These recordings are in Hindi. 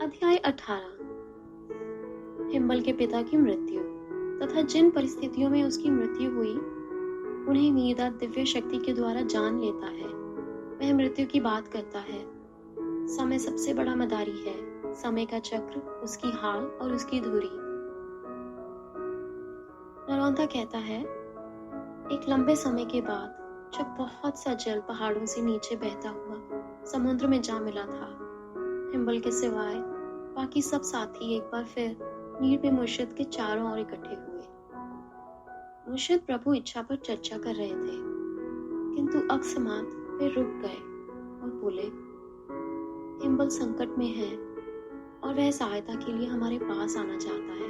अध्याय 18। हिम्बल के पिता की मृत्यु तथा जिन परिस्थितियों में उसकी मृत्यु हुई उन्हें मीरदाद दिव्य शक्ति के द्वारा जान लेता है। वह मृत्यु की बात करता है। समय सबसे बड़ा मदारी है, समय का चक्र, उसकी हाल और उसकी धुरी। नरौंदा कहता है, एक लंबे समय के बाद जब बहुत सा जल पहाड़ों से नीचे बहता हुआ समुद्र में जा मिला था, हिम्बल के सिवाय बाकी सब साथी एक बार फिर नीर में मुर्शिद के चारों ओर इकट्ठे हुए। मुर्शिद प्रभु इच्छा पर चर्चा कर रहे थे, किंतु अकस्मात वे रुक गए और बोले, हिम्बल संकट में है और वह सहायता के लिए हमारे पास आना चाहता है,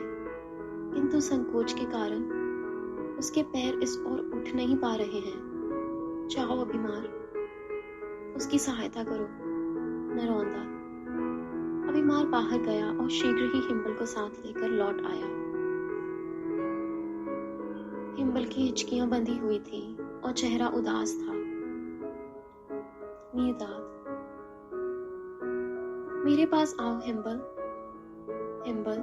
किंतु संकोच के कारण उसके पैर इस ओर उठ नहीं पा रहे हैं। जाओ अभिमार, उसकी सहायता करो। नरौंदा। अभिमार बाहर गया और शीघ्र ही हिम्बल को साथ लेकर लौट आया। हिम्बल की हिचकियां बंधी हुई थी और चेहरा उदास था। मीरदाद। मेरे पास आओ हिम्बल। हिम्बल,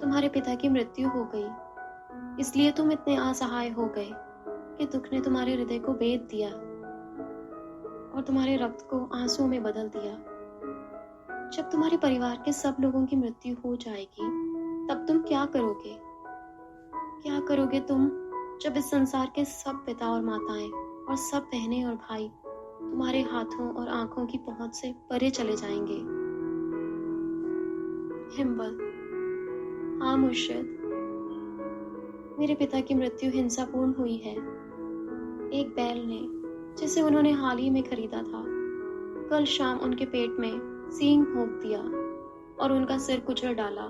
तुम्हारे पिता की मृत्यु हो गई, इसलिए तुम इतने असहाय हो गए कि दुख ने तुम्हारे हृदय को बेध दिया और तुम्हारे रक्त को आंसुओं में बदल दिया। जब तुम्हारे परिवार के सब लोगों की मृत्यु हो जाएगी, तब तुम क्या करोगे? क्या करोगे तुम जब इस संसार के सब पिता और माताएं और सब बहनें और भाई तुम्हारे हाथों और आंखों की पहुंच से परे चले जाएंगे? हिम्बल। हाँ मुर्शिद, मेरे पिता की मृत्यु हिंसापूर्ण हुई है। एक बैल ने, जिसे उन्होंने हाल ही में खरीदा था, कल शाम उनके पेट में सींग भोंक दिया और उनका सिर कुचल डाला।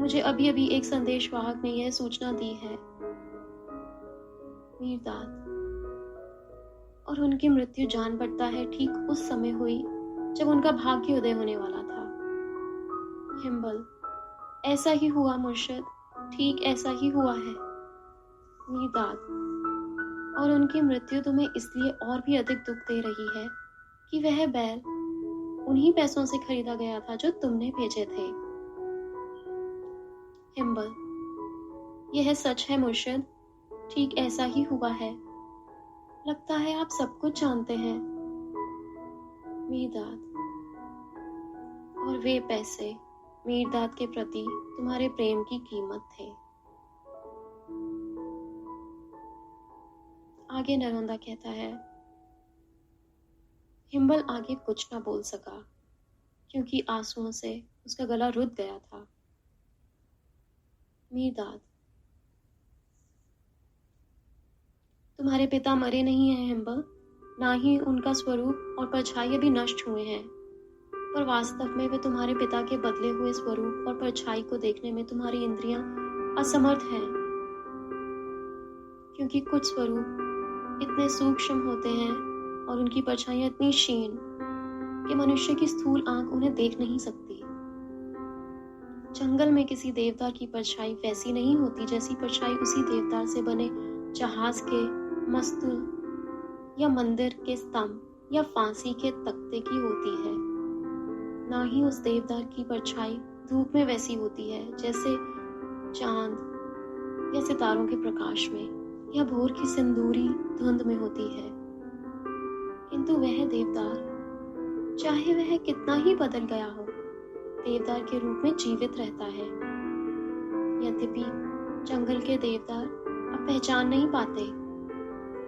मुझे अभी अभी एक संदेशवाहक ने यह सूचना दी है। मीरदाद। और उनकी मृत्यु जान पड़ता है ठीक उस समय हुई जब उनका भाग्य उदय होने वाला था। हिम्बल। ऐसा ही हुआ मुर्शिद, ठीक ऐसा ही हुआ है। मीरदाद। और उनकी मृत्यु तुम्हें इसलिए और भी अधिक दुख दे रही है कि वह बैल उन्हीं पैसों से खरीदा गया था जो तुमने भेजे थे। हिम्बल। यह सच है मुर्शिद, ठीक ऐसा ही हुआ है। लगता है आप सब कुछ जानते हैं। मीरदाद। और वे पैसे मीरदाद के प्रति तुम्हारे प्रेम की कीमत थे। आगे नरौंदा कहता है, हिम्बल आगे कुछ न बोल सका क्योंकि आंसुओं से उसका गला रुध गया था। मीरदाद। तुम्हारे पिता मरे नहीं हैं हिम्बल, ना ही उनका स्वरूप और परछाई अभी नष्ट हुए हैं, पर वास्तव में वे तुम्हारे पिता के बदले हुए स्वरूप और परछाई को देखने में तुम्हारी इंद्रियां असमर्थ हैं, क्योंकि कुछ स्वरूप इतने सूक्ष्म होते हैं और उनकी परछाइयां इतनी क्षीण कि मनुष्य की स्थूल आंख उन्हें देख नहीं सकती। जंगल में किसी देवदार की परछाई वैसी नहीं होती जैसी परछाई उसी देवदार से बने जहाज के मस्तूल या मंदिर के स्तंभ या फांसी के तख्ते की होती है। ना ही उस देवदार की परछाई धूप में वैसी होती है जैसे चांद या सितारों के प्रकाश में या भोर की सिंदूरी धुंध में होती है। किंतु वह देवदार, चाहे वह कितना ही बदल गया हो, देवदार के रूप में जीवित रहता है। यद्यपि जंगल के देवदार अब पहचान नहीं पाते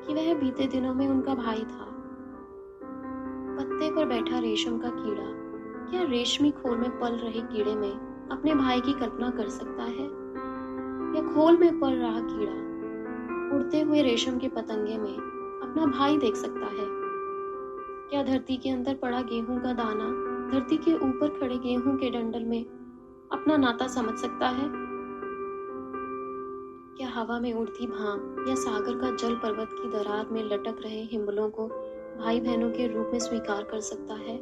कि वह बीते दिनों में उनका भाई था। पत्ते पर बैठा रेशम का कीड़ा क्या रेशमी खोल में पल रहे कीड़े में अपने भाई की कल्पना कर सकता है? या खोल में पल रहा कीड़ा उड़ते हुए रेशम के पतंगे में अपना भाई देख सकता है? क्या धरती के अंदर पड़ा गेहूं का दाना धरती के ऊपर खड़े गेहूं के डंडल में अपना नाता समझ सकता है? क्या हवा में उड़ती भांग या सागर का जल पर्वत की दरार में लटक रहे हिम्बलों को भाई बहनों के रूप में स्वीकार कर सकता है?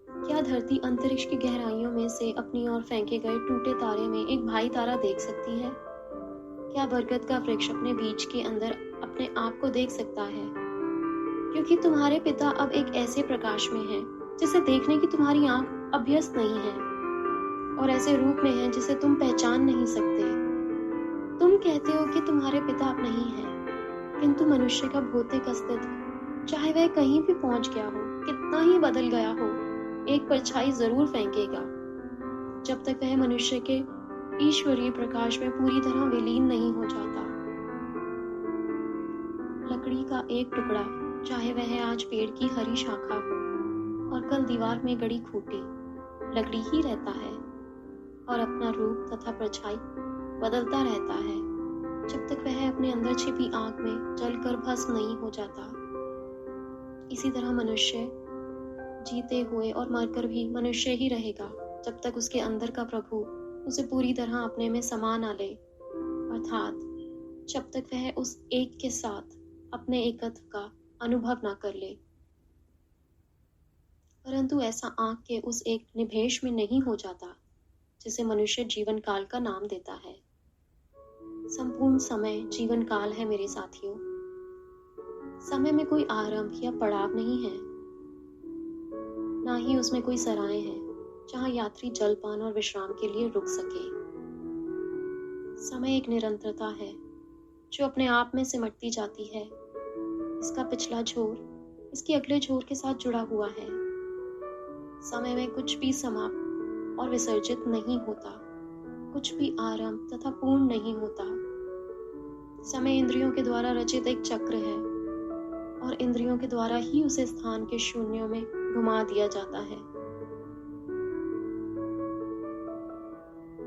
क्या धरती अंतरिक्ष की गहराइयों में से अपनी ओर फेंके गए टूटे तारे में एक भाई तारा देख सकती है? क्या बरगद का वृक्ष अपने बीज के अंदर अपने आप को देख सकता है? क्योंकि तुम्हारे पिता अब एक ऐसे प्रकाश में हैं जिसे देखने की तुम्हारी आंख अभ्यस्त नहीं है और ऐसे रूप में है जिसे तुम पहचान नहीं सकते। तुम कहते हो कि तुम्हारे पिता अब नहीं है, किंतु मनुष्य का भौतिक अस्तित्व, चाहे वह कहीं भी पहुंच गया हो, कितना ही बदल गया हो, एक परछाई जरूर फेंकेगा जब तक वह मनुष्य के ईश्वरीय प्रकाश में पूरी तरह विलीन नहीं हो जाता। लकड़ी का एक टुकड़ा, चाहे वह आज पेड़ की हरी शाखा हो और कल दीवार में गड़ी खूंटी, लकड़ी ही रहता है और अपना रूप तथा परछाई बदलता रहता है जब तक वह अपने अंदर छिपी आग में जलकर भस्म नहीं हो जाता। इसी तरह मनुष्य जीते हुए और मरकर भी मनुष्य ही रहेगा जब तक उसके अंदर का प्रभु उसे पूरी तरह अपने में समा ना ले, अर्थात जब तक वह उस एक के साथ अपने एकत्व का अनुभव ना कर ले। परंतु ऐसा आंख के उस एक निभेश में नहीं हो जाता जिसे मनुष्य जीवन काल का नाम देता है। संपूर्ण समय जीवन काल है मेरे साथियों। समय में कोई आरंभ या पड़ाव नहीं है, ना ही उसमें कोई सराय है जहां यात्री जलपान और विश्राम के लिए रुक सके। समय एक निरंतरता है जो अपने आप में सिमटती जाती है। इसका पिछला छोर इसके अगले छोर के साथ जुड़ा हुआ है। समय में कुछ भी समाप्त और विसर्जित नहीं होता, कुछ भी आरंभ तथा पूर्ण नहीं होता। समय इंद्रियों के द्वारा रचित एक चक्र है और इंद्रियों के द्वारा ही उसे स्थान के शून्यों में घुमा दिया जाता है।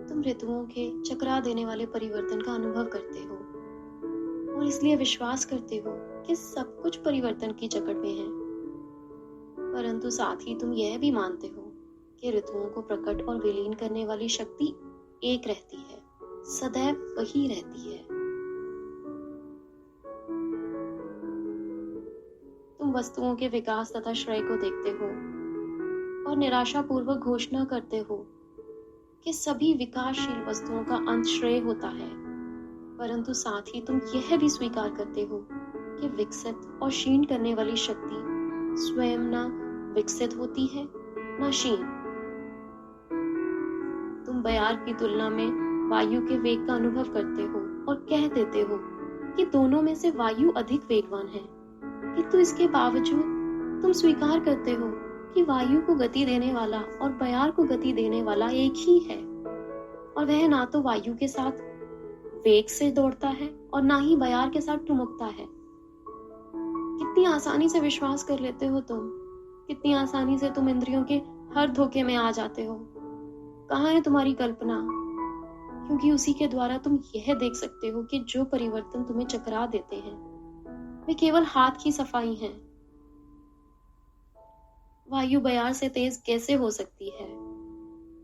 तुम ऋतुओं के चकरा देने वाले परिवर्तन का अनुभव करते हो और इसलिए विश्वास करते हो कि सब कुछ परिवर्तन की जकड़ में है। परंतु साथ ही तुम यह भी मानते हो कि ऋतुओं को प्रकट और विलीन करने वाली शक्ति एक रहती है, सदैव वही रहती है। तुम वस्तुओं के विकास तथा श्रेय को देखते हो और निराशापूर्वक घोषणा करते हो कि सभी विकासशील वस्तुओं का अंत श्रेय होता है। परंतु साथ ही तुम यह भी स्वीकार करते हो कि विकसित और क्षीण करने वाली शक्ति स्वयं न विकसित होती है न क्षीण। तुम बयार की तुलना में वायु के वेग का अनुभव करते हो और कह देते हो कि दोनों में से वायु अधिक वेगवान है, किंतु इसके बावजूद तुम स्वीकार करते हो कि वायु को गति देने वाला और बयार को गति देने वाला एक ही है और वह ना तो वायु के साथ वेग से दौड़ता है और ना ही बयार के साथ ठुमकता है। कितनी आसानी से विश्वास कर लेते हो तुम, कितनी आसानी से तुम इंद्रियों के हर धोखे में आ जाते हो। कहाँ है तुम्हारी कल्पना? क्योंकि उसी के द्वारा तुम यह देख सकते हो कि जो परिवर्तन तुम्हें चकरा देते हैं वे केवल हाथ की सफाई हैं। वायु बयार से तेज कैसे हो सकती है?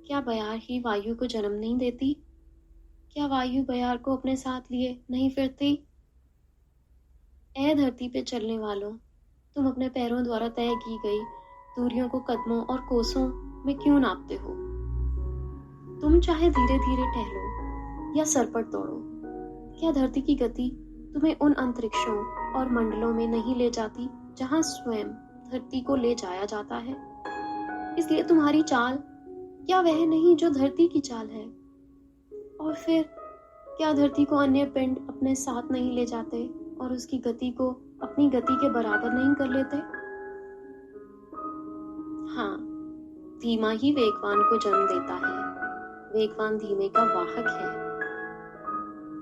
क्या बयार ही वायु को जन्म नहीं देती? क्या वायु बयार को अपने साथ लिए नहीं फिरती? ऐ धरती पे चलने वालों, तुम अपने पैरों द्वारा तय की गई दूरियों को कदमों और कोसों में क्यों नापते हो? तुम चाहे धीरे धीरे टहलो या सरपट दौड़ो, क्या धरती की गति तुम्हें उन अंतरिक्षों और मंडलों में नहीं ले जाती जहां स्वयं धरती को ले जाया जाता है? इसलिए तुम्हारी चाल क्या वह नहीं जो धरती की चाल है? और फिर क्या धरती को अन्य पिंड अपने साथ नहीं ले जाते और उसकी गति को अपनी गति के बराबर नहीं कर लेते? हाँ, धीमा ही वेगवान को जन्म देता है। वेगवान धीमे का वाहक है।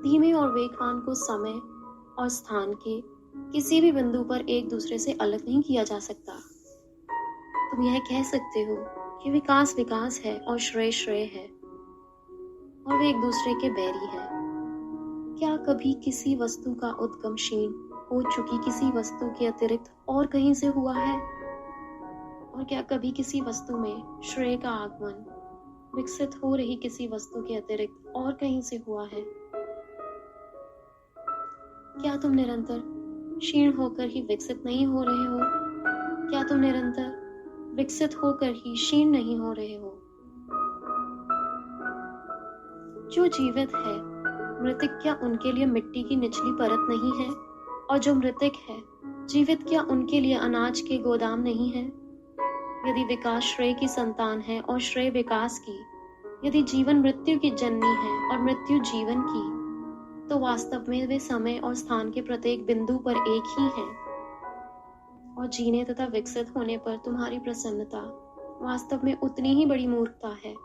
धीमे और वेगवान को समय और स्थान के किसी भी बिंदु पर एक दूसरे से अलग नहीं किया जा सकता। तुम यह कह सकते हो कि विकास विकास है और श्रेय श्रेय है और वे एक दूसरे के बैरी हैं। क्या कभी किसी वस्तु का उद्गम क्षीण हो चुकी किसी वस्तु के अतिरिक्त और कहीं से हुआ है? और क्या कभी किसी वस्तु में श्रेय का आगमन विकसित हो रही किसी वस्तु के अतिरिक्त और कहीं से हुआ है? क्या तुम निरंतर क्षीण होकर ही विकसित नहीं हो रहे हो? क्या तुम निरंतर विकसित होकर ही क्षीण नहीं हो रहे हो? जो जीवित है, मृतक क्या उनके लिए मिट्टी की निचली परत नहीं है? और जो मृतक है, जीवित क्या उनके लिए अनाज के गोदाम नहीं है? यदि विकास श्रेय की संतान है और श्रेय विकास की, यदि जीवन मृत्यु की जननी है और मृत्यु जीवन की, तो वास्तव में वे समय और स्थान के प्रत्येक बिंदु पर एक ही हैं। और जीने तथा विकसित होने पर तुम्हारी प्रसन्नता वास्तव में उतनी ही बड़ी मूर्खता है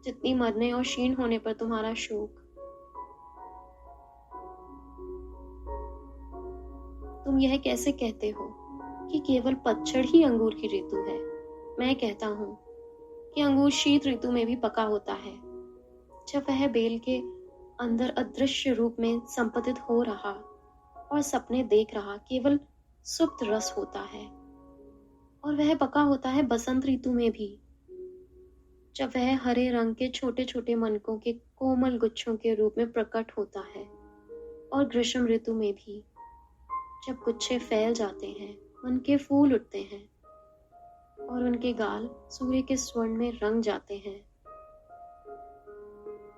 जितनी मरने और क्षीण होने पर तुम्हारा शोक। तुम यह कैसे कहते हो कि केवल पतझड़ ही अंगूर की ऋतु है? मैं कहता हूँ कि अंगूर शीत ऋतु में भी पका होता है, जब वह बेल के अंदर अदृश्य रूप में संपतित हो रहा और सपने देख रहा केवल सुप्त रस होता है। और वह पका होता है बसंत ऋतु में भी, जब वह हरे रंग के छोटे छोटे मनकों के कोमल गुच्छों के रूप में प्रकट होता है। और ग्रीष्म ऋतु में भी, जब गुच्छे फैल जाते हैं, मन के फूल उठते हैं और उनके गाल सूर्य के स्वर्ण में रंग जाते हैं।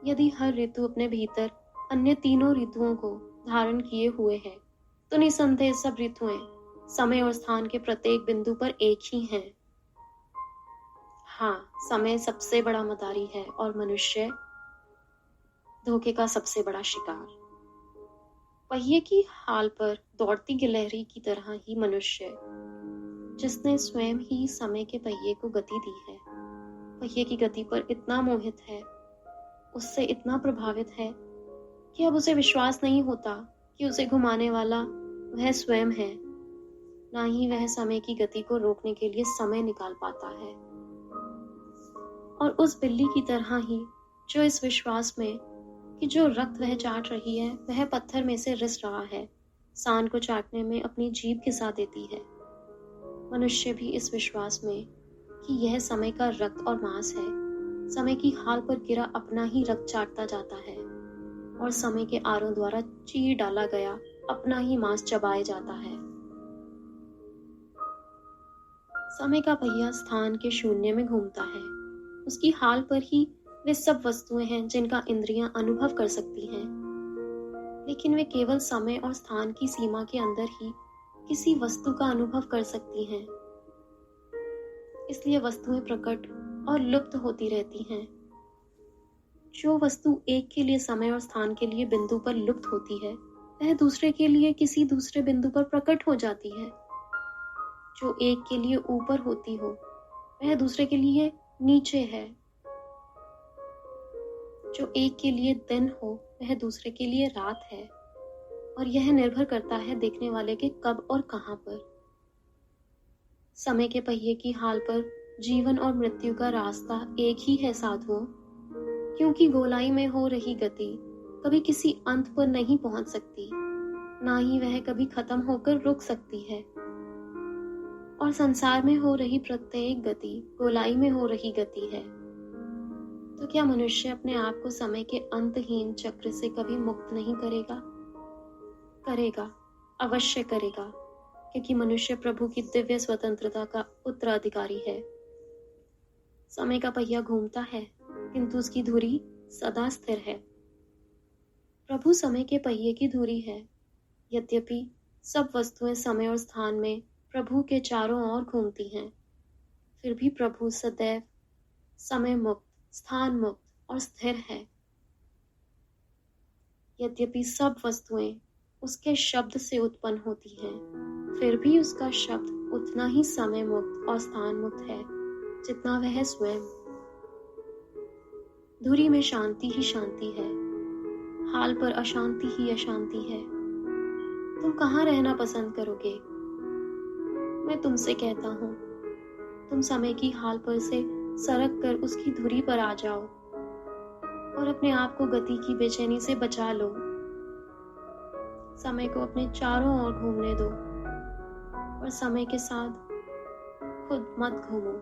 यदि हर ऋतु अपने भीतर अन्य तीनों ऋतुओं को धारण किए हुए है, तो निसंदेह सब ऋतुएं समय और स्थान के प्रत्येक बिंदु पर एक ही हैं। हाँ, समय सबसे बड़ा मदारी है और मनुष्य धोखे का सबसे बड़ा शिकार। पहिए की हाल पर दौड़ती गिलहरी की तरह ही मनुष्य, जिसने स्वयं ही समय के पहिए को गति दी है, पहिए की गति पर इतना मोहित है, उससे इतना प्रभावित है कि अब उसे विश्वास नहीं होता कि उसे घुमाने वाला वह स्वयं है, ना ही वह समय की गति को रोकने के लिए समय निकाल पाता है। और उस बिल्ली की तरह ही जो इस विश्वास में कि जो रक्त वह चाट रही है वह पत्थर में से रिस रहा है, सान को चाटने में अपनी जीभ घिसा देती है, मनुष्य भी इस विश्वास में कि यह समय का रक्त और मांस है, समय की हाल पर गिरा अपना ही रक्त चाटता जाता है और समय के आरों द्वारा चीर डाला गया अपना ही मांस चबाए जाता है। समय का पहिया स्थान के शून्य में घूमता है, उसकी हाल पर ही वे सब वस्तुएं हैं जिनका इंद्रियां अनुभव कर सकती हैं, लेकिन वे केवल समय और स्थान की सीमा के अंदर ही किसी वस्तु का अनुभव कर सकती हैं। इसलिए वस्तुएं प्रकट और लुप्त होती रहती हैं। जो वस्तु एक के लिए समय और स्थान के लिए बिंदु पर लुप्त होती है, वह दूसरे के लिए किसी दूसरे बिंदु पर प्रकट हो जाती है। जो एक के लिए ऊपर होती हो, वह दूसरे के लिए नीचे है। जो एक के लिए दिन हो, वह दूसरे के लिए रात है। और यह निर्भर करता है देखने वाले के कब और कहां पर। समय के पहिए की हाल पर जीवन और मृत्यु का रास्ता एक ही है साधुओं, क्योंकि गोलाई में हो रही गति कभी किसी अंत पर नहीं पहुंच सकती, ना ही वह कभी खत्म होकर रुक सकती है। और संसार में हो रही प्रत्येक गति गोलाई में हो रही गति है। तो क्या मनुष्य अपने आप को समय के अंतहीन चक्र से कभी मुक्त नहीं करेगा? करेगा, अवश्य करेगा, क्योंकि मनुष्य प्रभु की दिव्य स्वतंत्रता का उत्तराधिकारी है। समय का पहिया घूमता है, किंतु उसकी धुरी सदा स्थिर है। प्रभु समय के पहिए की धुरी है। यद्यपि सब वस्तुएं समय और स्थान में प्रभु के चारों ओर घूमती हैं, फिर भी प्रभु सदैव समय मुक्त, स्थान मुक्त और स्थिर है। यद्यपि सब वस्तुएं उसके शब्द से उत्पन्न होती हैं, फिर भी उसका शब्द उतना ही समय मुक्त और स्थान मुक्त है जितना वह स्वयं। धुरी में शांति ही शांति है, हाल पर अशांति ही अशांति है। तुम कहाँ रहना पसंद करोगे? मैं तुमसे कहता हूँ, तुम समय की हाल पर से सरक कर उसकी धुरी पर आ जाओ और अपने आप को गति की बेचैनी से बचा लो। समय को अपने चारों ओर घूमने दो और समय के साथ खुद मत घूमो।